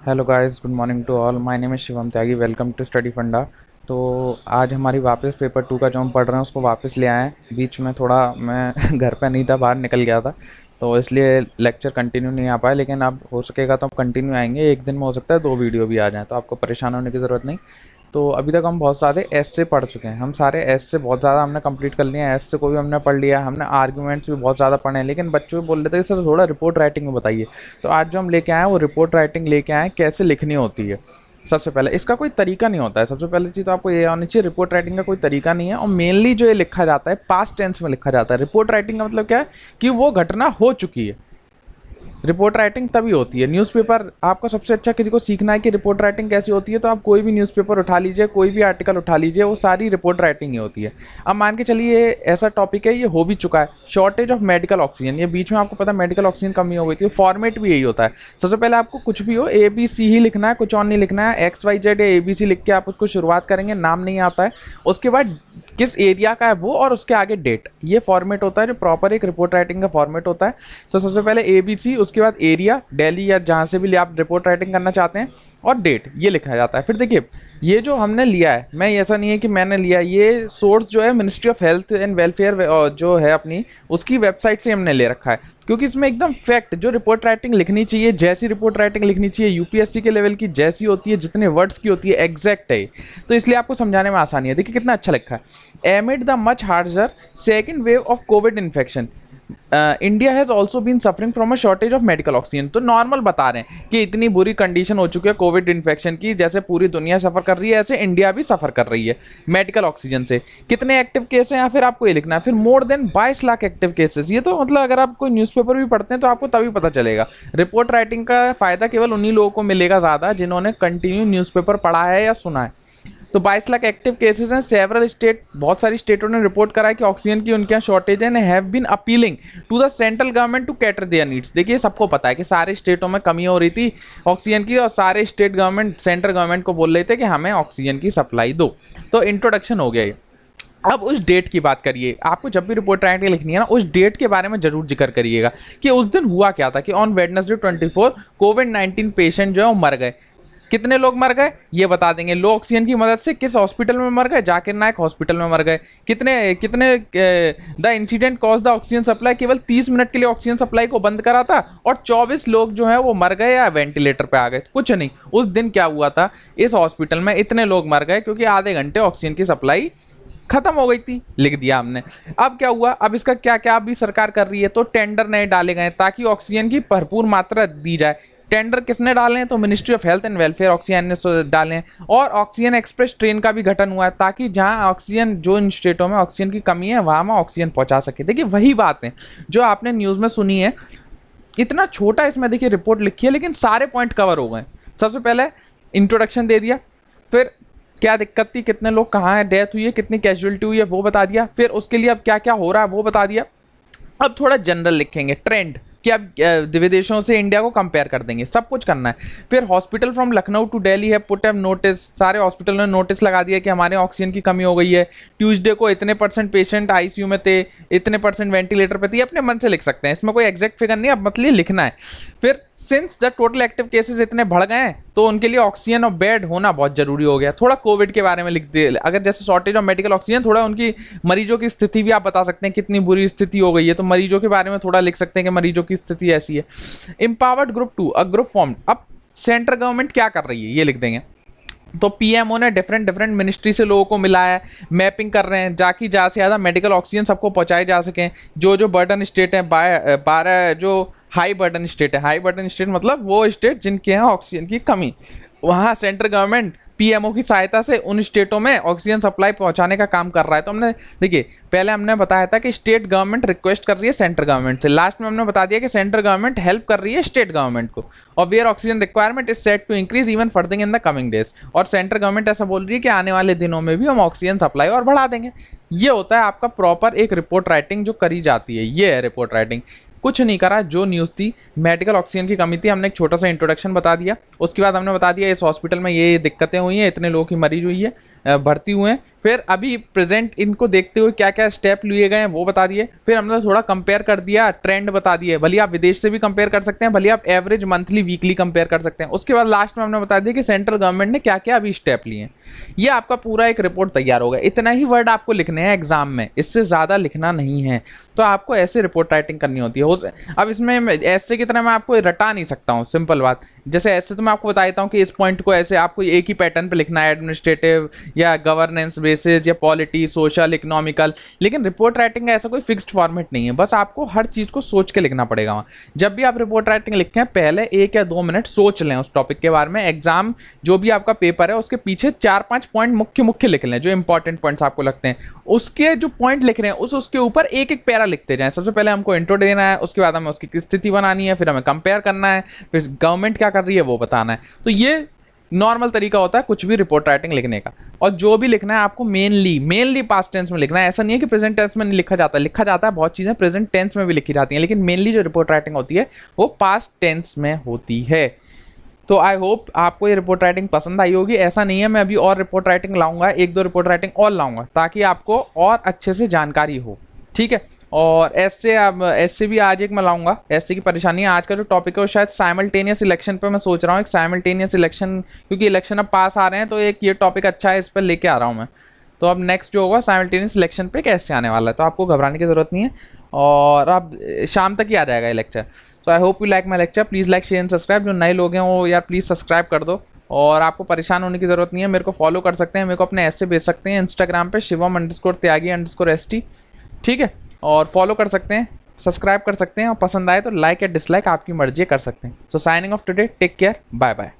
Hello guys, good morning to all. My name is Shivam Tyagi. Welcome to study funda. तो आज हमारी वापस paper 2 का जो हम पढ़ रहे हैं उसको वापस ले आए हैं। बीच में थोड़ा मैं घर पे नहीं था, बाहर निकल गया था, तो इसलिए लेक्चर कंटिन्यू नहीं आ पाया। लेकिन अब हो सकेगा तो हम कंटिन्यू आएंगे। एक दिन में हो सकता है 2 वीडियो भी आ जाएँ, तो आपको परेशान होने की ज़रूरत नहीं। तो अभी तक हम बहुत सारे एस से पढ़ चुके हैं। हम सारे एस से बहुत ज़्यादा हमने कंप्लीट कर लिए हैं। एस से को भी हमने पढ़ लिया। हमने आर्ग्यूमेंट्स भी बहुत ज़्यादा पढ़े हैं, लेकिन बच्चों बोल रहे थे कि सर थोड़ा रिपोर्ट राइटिंग में बताइए। तो आज जो हम लेके आए हैं वो रिपोर्ट राइटिंग लेके आए हैं, कैसे लिखनी होती है। सबसे पहले इसका कोई तरीका नहीं होता है। सबसे पहले चीज़ तो आपको ये आनी चाहिए, रिपोर्ट राइटिंग का कोई तरीका नहीं है। और मेनली जो ये लिखा जाता है पास्ट टेंस में लिखा जाता है। रिपोर्ट राइटिंग का मतलब क्या है कि वो घटना हो चुकी है। रिपोर्ट राइटिंग तभी होती है। न्यूज़पेपर आपको सबसे अच्छा किसी को सीखना है कि रिपोर्ट राइटिंग कैसी होती है, तो आप कोई भी न्यूज़पेपर उठा लीजिए, कोई भी आर्टिकल उठा लीजिए, वो सारी रिपोर्ट राइटिंग ही होती है। अब मान के चलिए ऐसा टॉपिक है, ये हो भी चुका है, शॉर्टेज ऑफ मेडिकल ऑक्सीजन। ये बीच में आपको पता है मेडिकल ऑक्सीजन कमी हो गई थी। फॉर्मेट भी यही होता है। सबसे पहले आपको कुछ भी हो ABC ही लिखना है, कुछ और नहीं लिखना है। XYZ या ABC लिख के आप उसको शुरुआत करेंगे, नाम नहीं आता है। उसके बाद किस एरिया का है वो, और उसके आगे डेट। ये फॉर्मेट होता है जो प्रॉपर एक रिपोर्ट राइटिंग का फॉर्मेट होता है। तो सबसे पहले ABC, उसके बाद एरिया, दिल्ली या जहाँ से भी आप रिपोर्ट राइटिंग करना चाहते हैं, और डेट, ये लिखा जाता है। फिर देखिए ये जो हमने लिया है, मैं ऐसा नहीं है कि मैंने लिया, ये सोर्स जो है ministry of health and welfare जो है अपनी, उसकी वेबसाइट से हमने ले रखा है। क्योंकि इसमें एकदम फैक्ट जो रिपोर्ट राइटिंग लिखनी चाहिए, जैसी रिपोर्ट राइटिंग लिखनी चाहिए यूपीएससी के लेवल की जैसी होती है, जितने वर्ड्स की होती है, एग्जैक्ट है। तो इसलिए आपको समझाने में आसानी है। देखिए कितना अच्छा लिखा है। Amid the much harsher second wave of covid infection, India has also been suffering from a shortage of medical oxygen. तो नॉर्मल बता रहे हैं कि इतनी बुरी कंडीशन हो चुकी है कोविड इन्फेक्शन की, जैसे पूरी दुनिया सफर कर रही है ऐसे इंडिया भी सफर कर रही है मेडिकल ऑक्सीजन से। कितने एक्टिव केस हैं, या फिर आपको ये लिखना है। फिर more than 22 lakh active cases. ये तो मतलब अगर आप कोई न्यूज़पेपर भी पढ़ते हैं तो आपको तभी पता चलेगा। रिपोर्ट राइटिंग का फायदा केवल उन्हीं लोगों को मिलेगा ज़्यादा जिन्होंने कंटिन्यू न्यूज़पेपर पढ़ा है या सुना है। तो 22 लाख एक्टिव केसेस हैं। सेवरल स्टेट, बहुत सारी स्टेटों ने रिपोर्ट करा है कि ऑक्सीजन की उनके यहाँ शॉर्टेज है, have been appealing to the central government to cater their needs. देखिए सबको पता है कि सारे स्टेटों में कमी हो रही थी ऑक्सीजन की, और सारे स्टेट गवर्नमेंट सेंट्रल गवर्नमेंट को बोल रहे थे कि हमें ऑक्सीजन की सप्लाई दो। तो इंट्रोडक्शन हो गया ये। अब उस डेट की बात करिए। आपको जब भी रिपोर्ट राइटिंग लिखनी है ना, उस डेट के बारे में जरूर जिक्र करिएगा कि उस दिन हुआ क्या था। कि ऑन वेडनेसडे 24 कोविड-19 पेशेंट जो है वो मर गए। कितने लोग मर गए ये बता देंगे। लो ऑक्सीजन की मदद से किस हॉस्पिटल में मर गए, जाकिर नायक हॉस्पिटल में मर गए। कितने कितने the incident cause the oxygen supply, केवल 30 मिनट के लिए ऑक्सीजन सप्लाई को बंद करा था, और 24 लोग जो है वो मर गए या वेंटिलेटर पे आ गए। कुछ नहीं, उस दिन क्या हुआ था, इस हॉस्पिटल में इतने लोग मर गए क्योंकि आधे घंटे ऑक्सीजन की सप्लाई खत्म हो गई थी, लिख दिया हमने। अब क्या हुआ, अब इसका क्या क्या अभी सरकार कर रही है, तो टेंडर नए डाले गए ताकि ऑक्सीजन की भरपूर मात्रा दी जाए। टेंडर किसने डाले हैं, तो ministry of health and welfare oxygen ने डाले हैं। और ऑक्सीजन एक्सप्रेस ट्रेन का भी गठन हुआ है ताकि जहां ऑक्सीजन, जो इन स्टेटों में ऑक्सीजन की कमी है वहां में ऑक्सीजन पहुंचा सके। देखिए वही बात है जो आपने न्यूज में सुनी है। इतना छोटा इसमें देखिए रिपोर्ट लिखी है, लेकिन सारे पॉइंट कवर हो गए। सबसे पहले इंट्रोडक्शन दे दिया, फिर क्या दिक्कत थी, कितने लोग कहाँ है, डेथ हुई है, कितनी कैजुअलिटी हुई है वो बता दिया, फिर उसके लिए अब क्या क्या हो रहा है वो बता दिया। अब थोड़ा जनरल लिखेंगे, ट्रेंड कि अब विदेशों से इंडिया को कंपेयर कर देंगे, सब कुछ करना है। फिर hospital from Lucknow to Delhi है पुट हैव नोटिस, सारे हॉस्पिटल ने नोटिस लगा दिया कि हमारे ऑक्सीजन की कमी हो गई है। ट्यूसडे को इतने % पेशेंट आईसीयू में थे, इतने % वेंटिलेटर पे थे। अपने मन से लिख सकते हैं, इसमें कोई एग्जैक्ट फिगर नहीं, अब मतलब लिखना है। फिर since the total active cases इतने बढ़ गए हैं तो उनके लिए ऑक्सीजन और बेड होना बहुत जरूरी हो गया। थोड़ा कोविड के बारे में लिख दे, अगर जैसे शॉर्टेज ऑफ मेडिकल ऑक्सीजन, थोड़ा उनकी मरीजों की स्थिति भी आप बता सकते हैं, कितनी बुरी स्थिति हो गई है, तो मरीजों के बारे में थोड़ा लिख सकते हैं कि मरीजों की स्थिति ऐसी है। Empowered group 2, a group form. अब सेंट्रल गवर्नमेंट क्या कर रही है ये लिख देंगे। तो पीएमओ ने डिफरेंट मिनिस्ट्री से लोगों को मिला है, मैपिंग कर रहे हैं जाकि ज़्यादा से ज़्यादा मेडिकल ऑक्सीजन सबको पहुंचाए जा सकें। जो जो बर्डन स्टेट है, 12 जो हाई बर्डन स्टेट है, हाई बर्डन स्टेट मतलब वो स्टेट जिनके यहाँ ऑक्सीजन की कमी, वहाँ सेंट्रल गवर्नमेंट पीएमओ की सहायता से उन स्टेटों में ऑक्सीजन सप्लाई पहुंचाने का काम कर रहा है। तो हमने देखिए पहले हमने बताया था कि स्टेट गवर्नमेंट रिक्वेस्ट कर रही है सेंट्रल गवर्नमेंट से, लास्ट में हमने बता दिया कि सेंट्रल गवर्नमेंट हेल्प कर रही है स्टेट गवर्नमेंट को। और where oxygen requirement is set to increase even further in the coming days. और सेंट्रल गवर्नमेंट ऐसा बोल रही है कि आने वाले दिनों में भी हम ऑक्सीजन सप्लाई और बढ़ा देंगे। ये होता है आपका प्रॉपर एक रिपोर्ट राइटिंग जो करी जाती है, ये है रिपोर्ट राइटिंग। कुछ नहीं करा, जो न्यूज़ थी मेडिकल ऑक्सीजन की कमी थी, हमने एक छोटा सा इंट्रोडक्शन बता दिया, उसके बाद हमने बता दिया इस हॉस्पिटल में ये दिक्कतें हुई हैं, इतने लोगों की मरीज हुई है, भर्ती हुए हैं, फिर अभी प्रेजेंट इनको देखते हुए क्या क्या स्टेप लिए गए हैं वो बता दिए, फिर हमने थोड़ा कंपेयर कर दिया, ट्रेंड बता दिए, भले आप विदेश से भी कंपेयर कर सकते हैं, भले आप एवरेज मंथली वीकली कंपेयर कर सकते हैं। उसके बाद लास्ट में हमने बता दिया कि सेंट्रल गवर्नमेंट ने क्या क्या अभी स्टेप लिए हैं। ये आपका पूरा एक रिपोर्ट तैयार होगा। इतना ही वर्ड आपको लिखने हैं एग्जाम में, इससे ज़्यादा लिखना नहीं है। तो आपको ऐसे रिपोर्ट राइटिंग करनी होती है। अब इसमें ऐसे की तरह मैं आपको रटा नहीं सकता हूँ, सिंपल बात। जैसे ऐसे तो मैं आपको बता देता हूँ कि इस पॉइंट को ऐसे आपको एक ही पैटर्न पे लिखना है, एडमिनिस्ट्रेटिव या गवर्नेंस बेसिस या पॉलिटी, सोशल, इकोनॉमिकल, लेकिन रिपोर्ट राइटिंग का ऐसा कोई फिक्स्ड फॉर्मेट नहीं है। बस आपको हर चीज़ को सोच के लिखना पड़ेगा वहाँ। जब भी आप रिपोर्ट राइटिंग लिखें, पहले 1 या 2 मिनट सोच लें उस टॉपिक के बारे में। एग्जाम जो भी आपका पेपर है उसके पीछे 4-5 पॉइंट मुख्य मुख्य लिख लें, जो इंपॉर्टेंट पॉइंट्स आपको लगते हैं। उसके जो पॉइंट लिख रहे हैं उसके ऊपर एक एक पैरा लिखते जाएं। सबसे पहले हमको इंट्रो देना है, उसके बाद हमें उसकी स्थिति बनानी है, फिर हमें कंपेयर करना है, फिर गवर्नमेंट क्या कर रही है वो बताना है। तो ये नॉर्मल तरीका होता है कुछ भी रिपोर्ट राइटिंग लिखने का। और जो भी लिखना है आपको मेनली पास्ट टेंस में लिखना है। ऐसा नहीं है कि प्रेजेंट टेंस में नहीं लिखा जाता है, बहुत चीज़ें प्रेजेंट टेंस में भी लिखी जाती हैं, लेकिन मेनली जो रिपोर्ट राइटिंग होती है वो पास्ट टेंस में होती है। तो आई होप आपको ये रिपोर्ट राइटिंग पसंद आई होगी। ऐसा नहीं है, मैं अभी और रिपोर्ट राइटिंग लाऊंगा, 1-2 रिपोर्ट राइटिंग और लाऊंगा, ताकि आपको और अच्छे से जानकारी हो, ठीक है। और ऐसे भी आज एक मैं लाऊंगा। ऐसे की परेशानी है, आज का जो टॉपिक है वो शायद साइमल्टेनियस इलेक्शन पे मैं सोच रहा हूँ, एक साइमल्टेनियस इलेक्शन, क्योंकि इलेक्शन अब पास आ रहे हैं, तो एक ये टॉपिक अच्छा है, इस पर लेके आ रहा हूँ मैं। तो अब नेक्स्ट जो होगा साइमल्टेनियस इलेक्शन पे कैसे आने वाला है, तो आपको घबराने की जरूरत नहीं है, और अब शाम तक ही आ जाएगा ये lecture. So I hope you like my lecture. Please like, share and subscribe. जो नए लोग हैं वो यार प्लीज़ सब्सक्राइब कर दो। और आपको परेशान होने की ज़रूरत नहीं है, मेरे को फॉलो कर सकते हैं, मेरे को अपने ऐसे भेज सकते हैं इंस्टाग्राम पे shivam_tyagi_st, ठीक है। और फॉलो कर सकते हैं, सब्सक्राइब कर सकते हैं, और पसंद आए तो लाइक या डिसलाइक आपकी मर्जी कर सकते हैं। So signing off today, take care, bye bye.